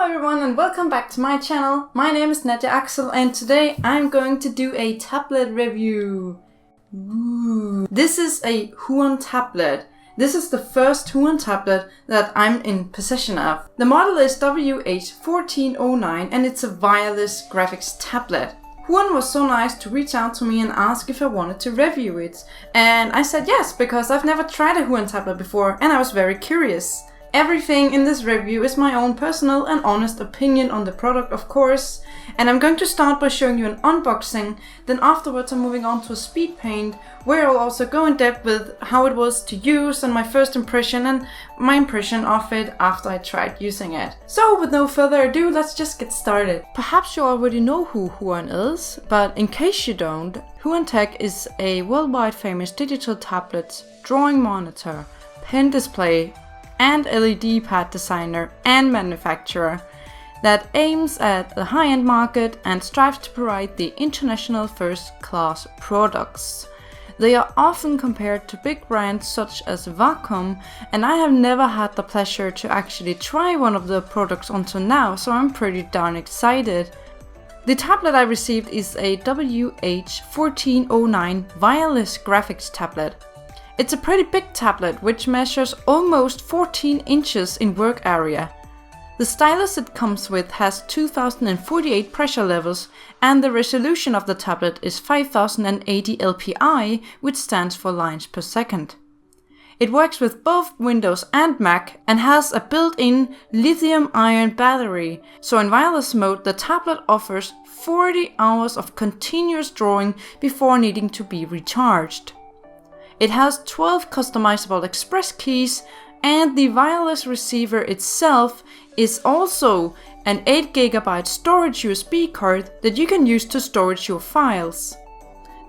everyone and welcome back to my channel. My name is Nadia Axel and today I'm going to do a tablet review. Ooh. This is a HUION tablet. This is the first HUION tablet that I'm in possession of. The model is WH1409 and it's a wireless graphics tablet. HUION was so nice to reach out to me and ask if I wanted to review it. And I said yes, because I've never tried a HUION tablet before and I was very curious. Everything in this review is my own personal and honest opinion on the product, of course. And I'm going to start by showing you an unboxing, then afterwards I'm moving on to a Speedpaint, where I'll also go in depth with how it was to use and my first impression and my impression of it after I tried using it. So with no further ado, let's just get started. Perhaps you already know who HUION is, but in case you don't, HUION Tech is a worldwide famous digital tablet, drawing monitor, pen display, and LED pad designer and manufacturer that aims at the high-end market and strives to provide the international first-class products. They are often compared to big brands such as Wacom, and I have never had the pleasure to actually try one of the products until now, so I'm pretty darn excited. The tablet I received is a WH1409 wireless graphics tablet. It's a pretty big tablet which measures almost 14 inches in work area. The stylus it comes with has 2048 pressure levels and the resolution of the tablet is 5080 LPI, which stands for lines per second. It works with both Windows and Mac and has a built-in lithium-ion battery, so in wireless mode the tablet offers 40 hours of continuous drawing before needing to be recharged. It has 12 customizable express keys and the wireless receiver itself is also an 8GB storage USB card that you can use to store your files.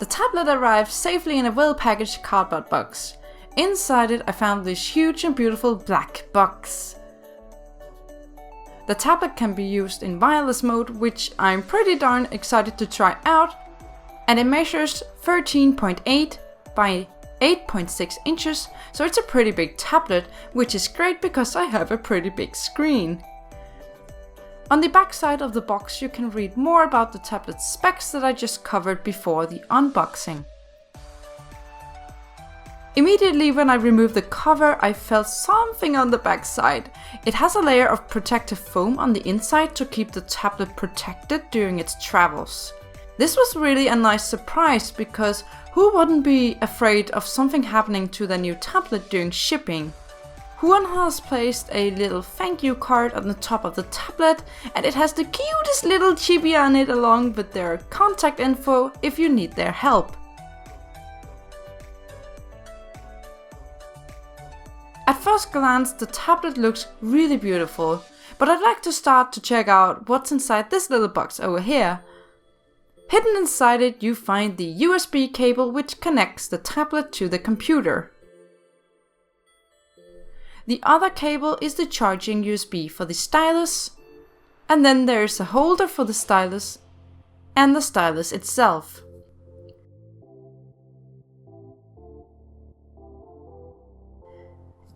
The tablet arrived safely in a well-packaged cardboard box. Inside it I found this huge and beautiful black box. The tablet can be used in wireless mode, which I'm pretty darn excited to try out, and it measures 13.8 by 8.6 inches, so it's a pretty big tablet, which is great because I have a pretty big screen. On the back side of the box you can read more about the tablet specs that I just covered before the unboxing. Immediately when I removed the cover I felt something on the back side. It has a layer of protective foam on the inside to keep the tablet protected during its travels. This was really a nice surprise because who wouldn't be afraid of something happening to their new tablet during shipping? HUION has placed a little thank you card on the top of the tablet and it has the cutest little chibi on it along with their contact info if you need their help. At first glance the tablet looks really beautiful, but I'd like to start to check out what's inside this little box over here. Hidden inside it you find the USB cable which connects the tablet to the computer. The other cable is the charging USB for the stylus, and then there is a holder for the stylus and the stylus itself.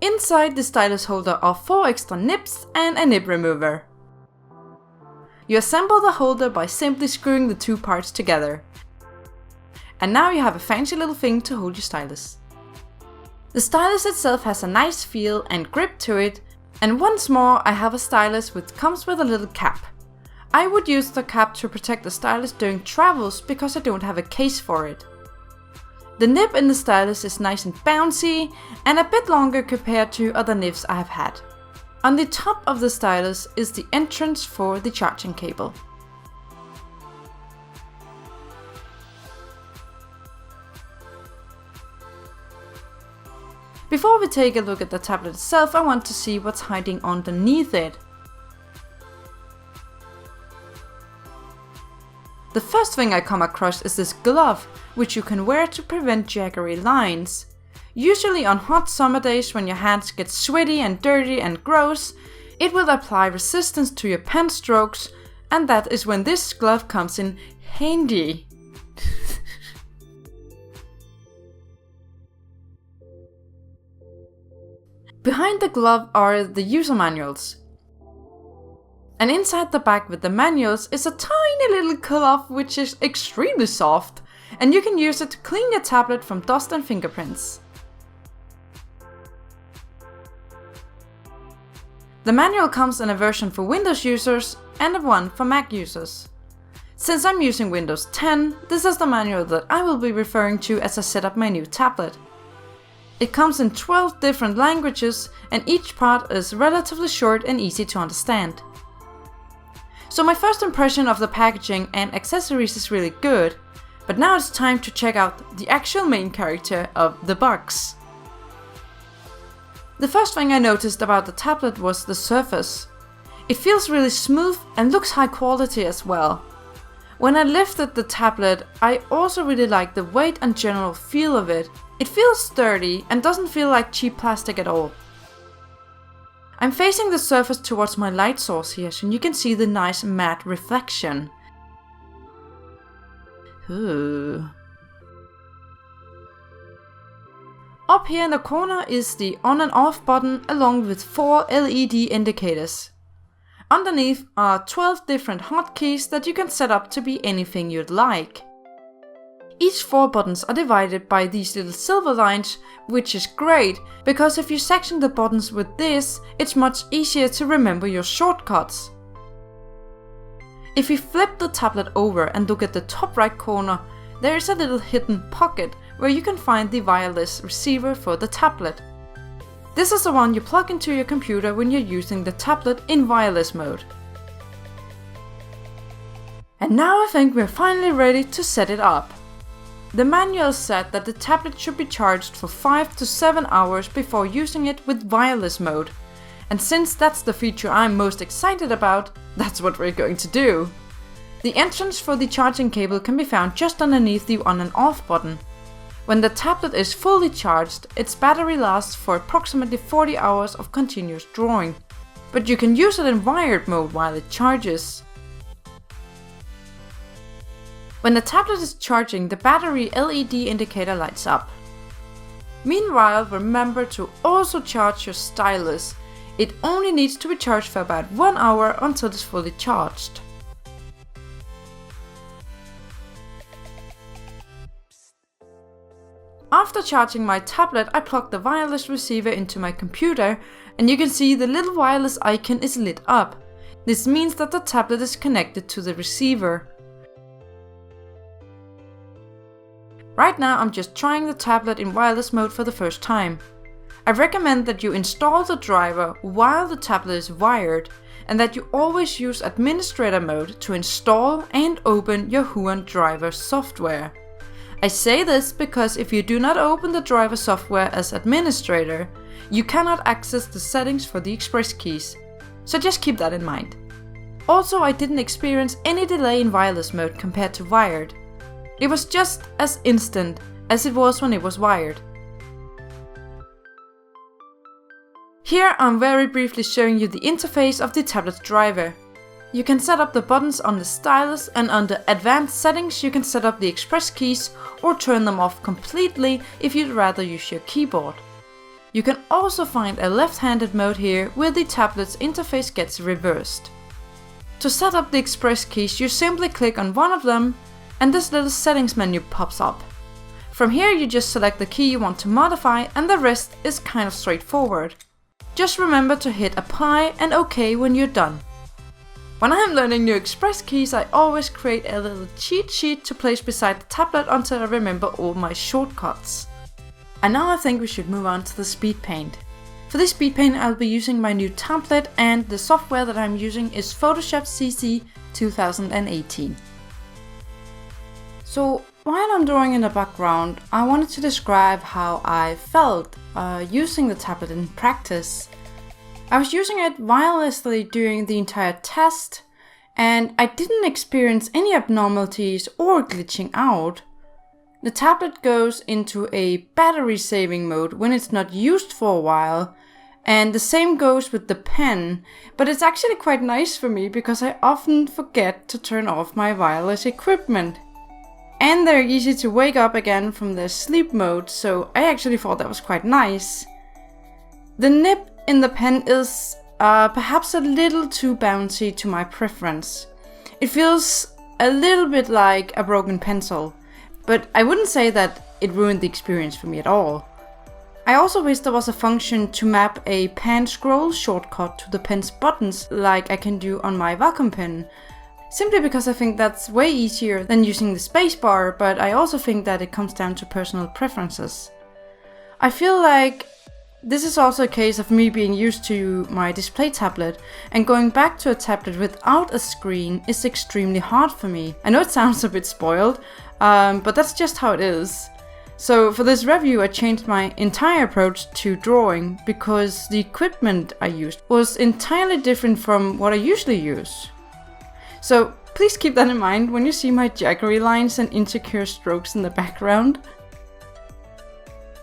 Inside the stylus holder are 4 extra nibs and a nib remover. You assemble the holder by simply screwing the two parts together. And now you have a fancy little thing to hold your stylus. The stylus itself has a nice feel and grip to it, and once more I have a stylus which comes with a little cap. I would use the cap to protect the stylus during travels because I don't have a case for it. The nib in the stylus is nice and bouncy and a bit longer compared to other nibs I have had. On the top of the stylus is the entrance for the charging cable. Before we take a look at the tablet itself, I want to see what's hiding underneath it. The first thing I come across is this glove, which you can wear to prevent jaggery lines. Usually on hot summer days when your hands get sweaty and dirty and gross, it will apply resistance to your pen strokes, and that is when this glove comes in handy. Behind the glove are the user manuals. And inside the bag with the manuals is a tiny little cloth which is extremely soft, and you can use it to clean your tablet from dust and fingerprints. The manual comes in a version for Windows users and one for Mac users. Since I'm using Windows 10, this is the manual that I will be referring to as I set up my new tablet. It comes in 12 different languages, and each part is relatively short and easy to understand. So my first impression of the packaging and accessories is really good, but now it's time to check out the actual main character of the box. The first thing I noticed about the tablet was the surface. It feels really smooth and looks high quality as well. When I lifted the tablet, I also really like the weight and general feel of it. It feels sturdy and doesn't feel like cheap plastic at all. I'm facing the surface towards my light source here, so you can see the nice matte reflection. Ooh. Up here in the corner is the on and off button along with 4 LED indicators. Underneath are 12 different hotkeys that you can set up to be anything you'd like. Each 4 buttons are divided by these little silver lines, which is great, because if you section the buttons with this, it's much easier to remember your shortcuts. If you flip the tablet over and look at the top right corner, there is a little hidden pocket where you can find the wireless receiver for the tablet. This is the one you plug into your computer when you're using the tablet in wireless mode. And now I think we're finally ready to set it up. The manual said that the tablet should be charged for 5 to 7 hours before using it with wireless mode. And since that's the feature I'm most excited about, that's what we're going to do. The entrance for the charging cable can be found just underneath the on and off button. When the tablet is fully charged, its battery lasts for approximately 40 hours of continuous drawing, but you can use it in wired mode while it charges. When the tablet is charging, the battery LED indicator lights up. Meanwhile, remember to also charge your stylus. It only needs to be charged for about 1 hour until it's fully charged. After charging my tablet, I plugged the wireless receiver into my computer, and you can see the little wireless icon is lit up. This means that the tablet is connected to the receiver. Right now I'm just trying the tablet in wireless mode for the first time. I recommend that you install the driver while the tablet is wired, and that you always use administrator mode to install and open your HUION driver software. I say this because if you do not open the driver software as administrator, you cannot access the settings for the express keys, so just keep that in mind. Also, I didn't experience any delay in wireless mode compared to wired. It was just as instant as it was when it was wired. Here I'm very briefly showing you the interface of the tablet's driver. You can set up the buttons on the stylus, and under advanced settings you can set up the express keys or turn them off completely if you'd rather use your keyboard. You can also find a left-handed mode here where the tablet's interface gets reversed. To set up the express keys, you simply click on one of them and this little settings menu pops up. From here you just select the key you want to modify, and the rest is kind of straightforward. Just remember to hit apply and OK when you're done. When I am learning new express keys, I always create a little cheat sheet to place beside the tablet until I remember all my shortcuts. And now I think we should move on to the Speedpaint. For this Speedpaint I'll be using my new tablet, and the software that I'm using is Photoshop CC 2018. So while I'm drawing in the background, I wanted to describe how I felt using the tablet in practice. I was using it wirelessly during the entire test, and I didn't experience any abnormalities or glitching out. The tablet goes into a battery saving mode when it's not used for a while, and the same goes with the pen, but it's actually quite nice for me because I often forget to turn off my wireless equipment. And they're easy to wake up again from their sleep mode, so I actually thought that was quite nice. The nib in the pen is perhaps a little too bouncy to my preference. It feels a little bit like a broken pencil, but I wouldn't say that it ruined the experience for me at all. I also wish there was a function to map a pan scroll shortcut to the pen's buttons like I can do on my Wacom pen. Simply because I think that's way easier than using the spacebar, but I also think that it comes down to personal preferences. I feel like this is also a case of me being used to my display tablet, and going back to a tablet without a screen is extremely hard for me. I know it sounds a bit spoiled, but that's just how it is. So for this review I changed my entire approach to drawing because the equipment I used was entirely different from what I usually use. So please keep that in mind when you see my jaggery lines and insecure strokes in the background.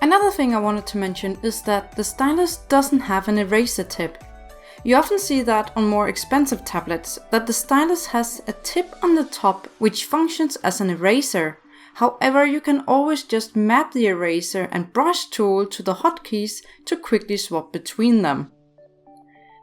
Another thing I wanted to mention is that the stylus doesn't have an eraser tip. You often see that on more expensive tablets, that the stylus has a tip on the top which functions as an eraser. However, you can always just map the eraser and brush tool to the hotkeys to quickly swap between them.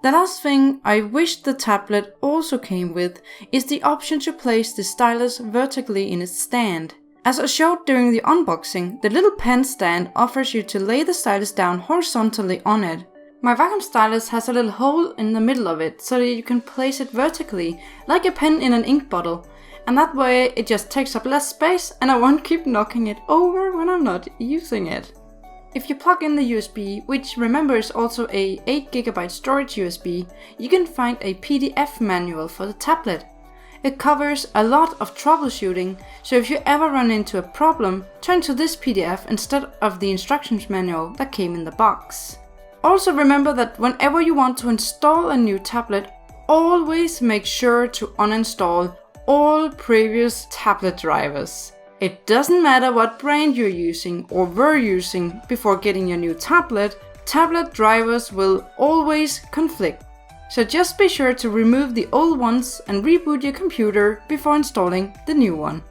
The last thing I wish the tablet also came with is the option to place the stylus vertically in its stand. As I showed during the unboxing, the little pen stand offers you to lay the stylus down horizontally on it. My Wacom stylus has a little hole in the middle of it so that you can place it vertically, like a pen in an ink bottle, and that way it just takes up less space and I won't keep knocking it over when I'm not using it. If you plug in the USB, which remember is also a 8GB storage USB, you can find a PDF manual for the tablet. It covers a lot of troubleshooting, so if you ever run into a problem, turn to this PDF instead of the instructions manual that came in the box. Also remember that whenever you want to install a new tablet, always make sure to uninstall all previous tablet drivers. It doesn't matter what brand you're using or were using before getting your new tablet, tablet drivers will always conflict. So just be sure to remove the old ones and reboot your computer before installing the new one.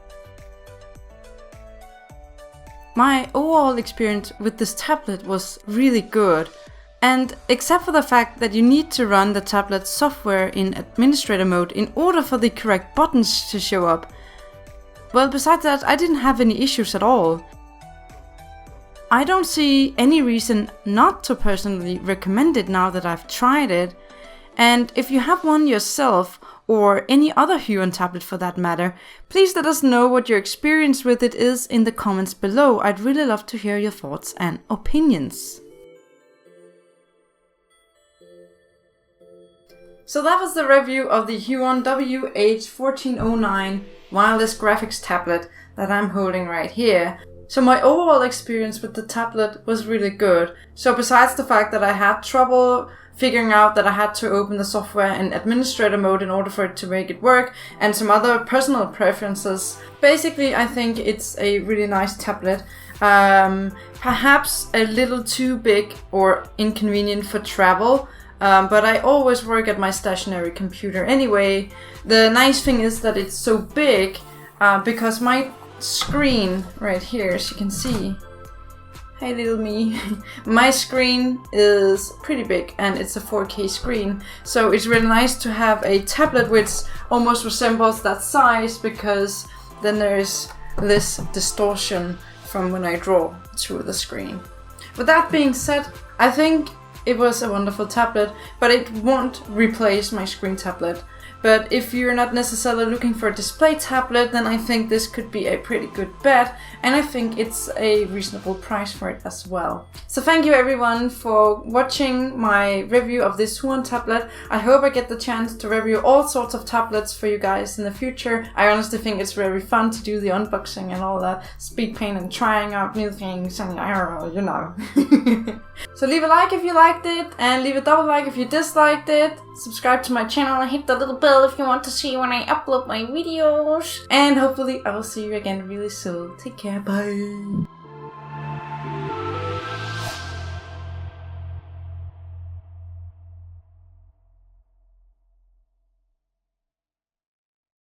My overall experience with this tablet was really good, and except for the fact that you need to run the tablet software in administrator mode in order for the correct buttons to show up, well, besides that, I didn't have any issues at all. I don't see any reason not to personally recommend it now that I've tried it. And if you have one yourself, or any other HUION tablet for that matter, please let us know what your experience with it is in the comments below. I'd really love to hear your thoughts and opinions. So that was the review of the HUION WH1409 wireless graphics tablet that I'm holding right here. So my overall experience with the tablet was really good. So besides the fact that I had trouble figuring out that I had to open the software in administrator mode in order for it to make it work, and some other personal preferences, basically I think it's a really nice tablet. Perhaps a little too big or inconvenient for travel. But I always work at my stationary computer anyway. The nice thing is that it's so big because my screen right here, as you can see, hey little me, my screen is pretty big and it's a 4K screen. So it's really nice to have a tablet which almost resembles that size, because then there's less distortion from when I draw through the screen. With that being said, I think it was a wonderful tablet, but it won't replace my screen tablet. But if you're not necessarily looking for a display tablet, then I think this could be a pretty good bet, and I think it's a reasonable price for it as well. So thank you everyone for watching my review of this HUION tablet. I hope I get the chance to review all sorts of tablets for you guys in the future. I honestly think it's very fun to do the unboxing and all that Speedpaint and trying out new things and you know. So leave a like if you liked it, and leave a double like if you disliked it. Subscribe to my channel and hit the little bell if you want to see when I upload my videos. And hopefully I will see you again really soon. Take care, bye!